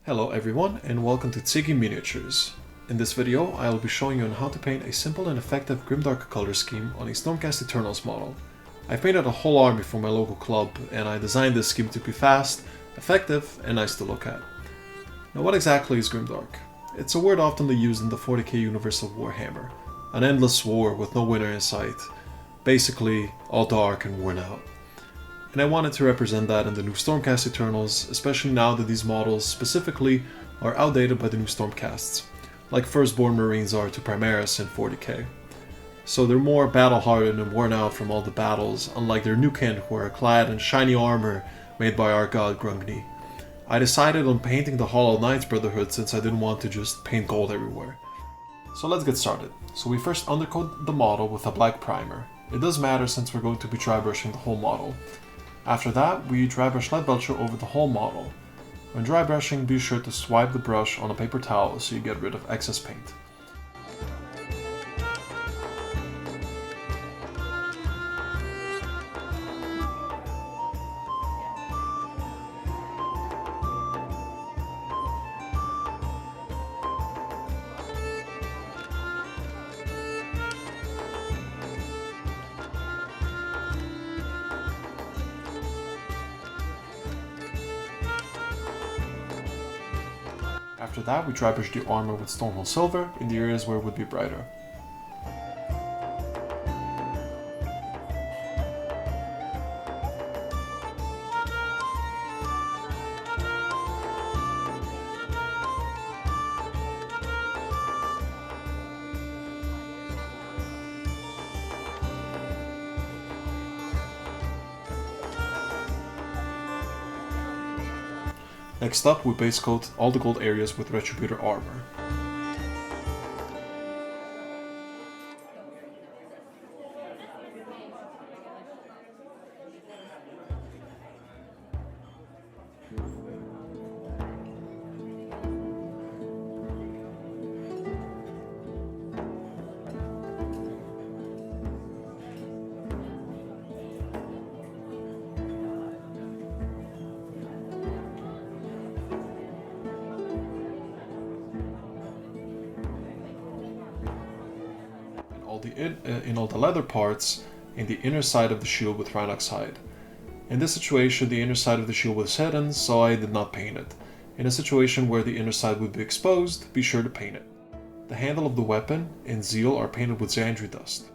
Hello everyone and welcome to Cegi Miniatures. In this video I will be showing you on how to paint a simple and effective Grimdark color scheme on a Stormcast Eternals model. I've painted a whole army for my local club and I designed this scheme to be fast, effective and nice to look at. Now what exactly is Grimdark? It's a word often used in the 40k universe of Warhammer. An endless war with no winner in sight. Basically all dark and worn out. And I wanted to represent that in the new Stormcast Eternals, especially now that these models specifically are outdated by the new Stormcasts, like Firstborn Marines are to Primaris in 40k. So they're more battle-hardened and worn out from all the battles, unlike their new kin who are clad in shiny armor made by our god Grungni. I decided on painting the Hollow Knights Brotherhood since I didn't want to just paint gold everywhere. So let's get started. So we first undercoat the model with a black primer. It does matter since we're going to be dry brushing the whole model. After that, we dry brush lead belcher over the whole model. When dry brushing, be sure to swipe the brush on a paper towel so you get rid of excess paint. After that, we dry brush the armor with Stonehill Silver in the areas where it would be brighter. Next up, we base coat all the gold areas with Retributor armor. In all the leather parts in the inner side of the shield with Rhinox hide. In this situation the inner side of the shield was hidden, so I did not paint it. In a situation where the inner side would be exposed, be sure to paint it. The handle of the weapon and Zeal are painted with Xandri dust.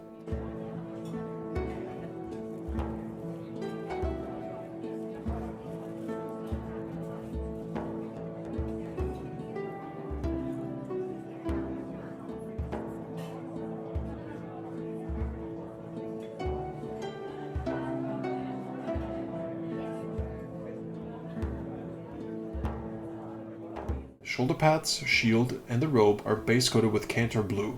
Shoulder pads, shield, and the robe are base coated with Cantor Blue.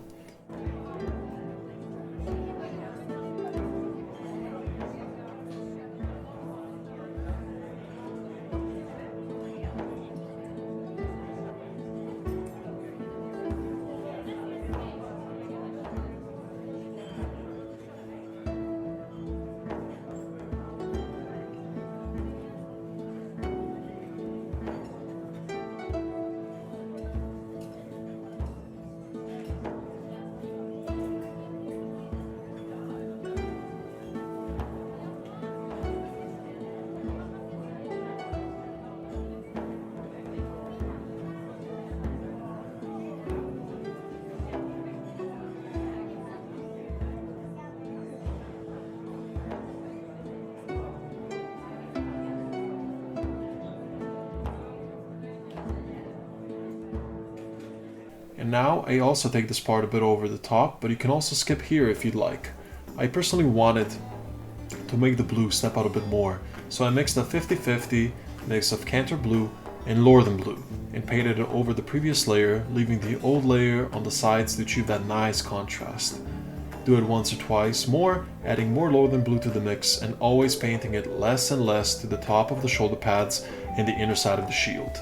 And now I also take this part a bit over the top, but you can also skip here if you'd like. I personally wanted to make the blue step out a bit more, so I mixed a 50-50 mix of Cantor Blue and Lorthen Blue, and painted it over the previous layer, leaving the old layer on the sides to achieve that nice contrast. Do it once or twice more, adding more Lorthen Blue to the mix, and always painting it less and less to the top of the shoulder pads and the inner side of the shield.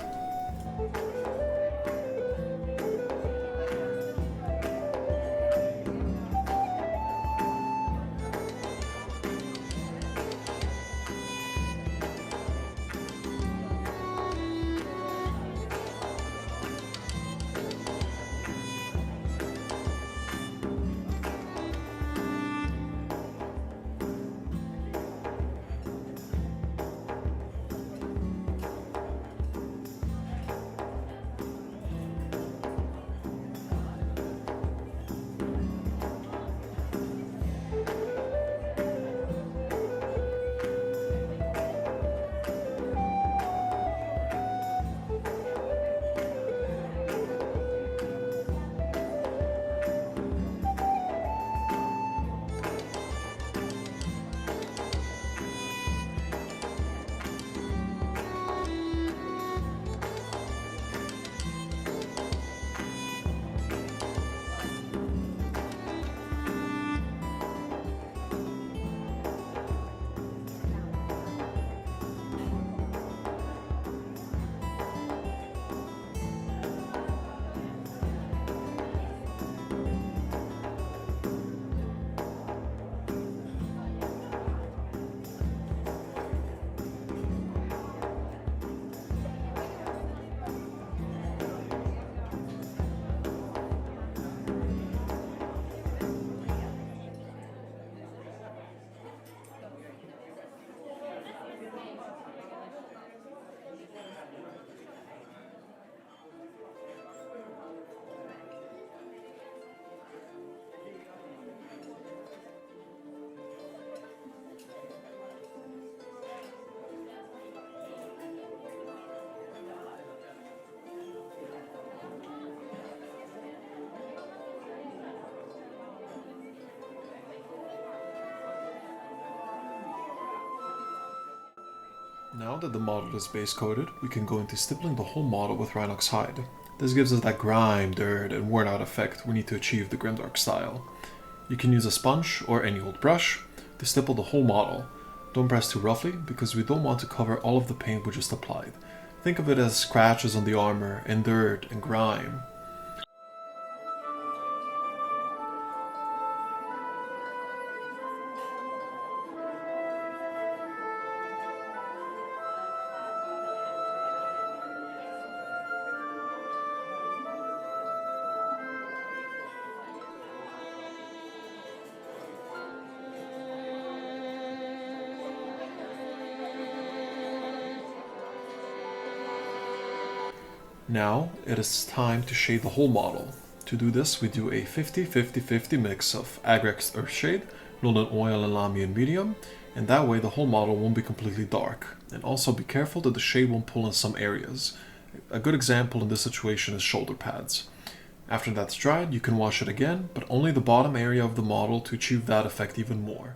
Now that the model is base coated, we can go into stippling the whole model with Rhinox hide. This gives us that grime, dirt, and worn out effect we need to achieve the Grimdark style. You can use a sponge or any old brush to stipple the whole model. Don't press too roughly because we don't want to cover all of the paint we just applied. Think of it as scratches on the armor and dirt and grime. Now it is time to shade the whole model. To do this, we do a 50-50-50 mix of Agrex Earthshade, London Oil and Lamy Medium, and that way the whole model won't be completely dark. And also be careful that the shade won't pull in some areas. A good example in this situation is shoulder pads. After that's dried, you can wash it again, but only the bottom area of the model to achieve that effect even more.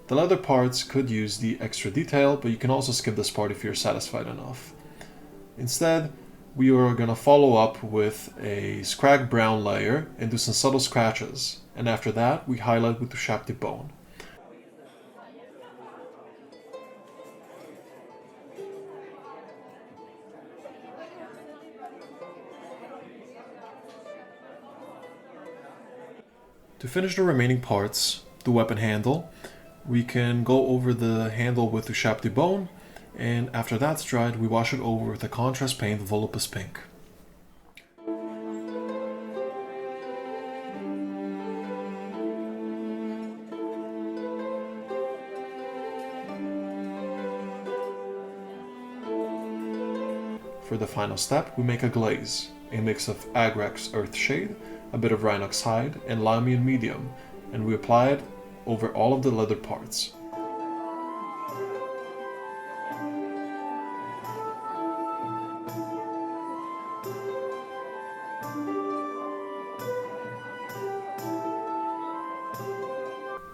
The leather parts could use the extra detail, but you can also skip this part if you're satisfied enough. Instead, we are going to follow up with a scragged brown layer and do some subtle scratches, and after that we highlight with the chape de bone. To finish the remaining parts, the weapon handle, we can go over the handle with the chape de bone, and after that's dried, we wash it over with a contrast paint Volupus Pink. For the final step, we make a glaze, a mix of Agrex Earthshade, a bit of Rhinox hide, and Lamy Medium, and we apply it over all of the leather parts.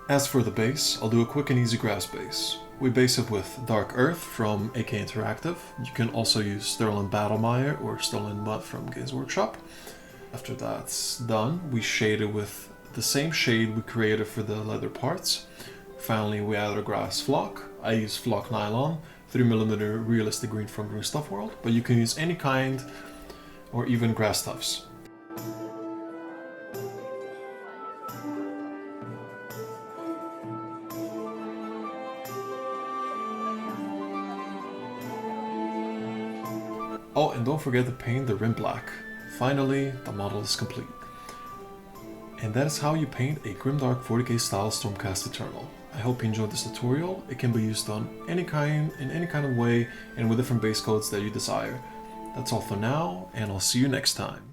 As for the base, I'll do a quick and easy grass base. We base it with Dark Earth from AK Interactive. You can also use Sterling Battlemire or Sterling Mud from Games Workshop. After that's done, we shade it with the same shade we created for the leather parts. Finally, we add a grass flock. I use flock nylon, 3mm realistic green from Green Stuff World, but you can use any kind or even grass tufts. Oh, and don't forget to paint the rim black. Finally, the model is complete. And that is how you paint a Grimdark 40k style Stormcast Eternal. I hope you enjoyed this tutorial. It can be used on in any kind of way and with different base coats that you desire. That's all for now, and I'll see you next time.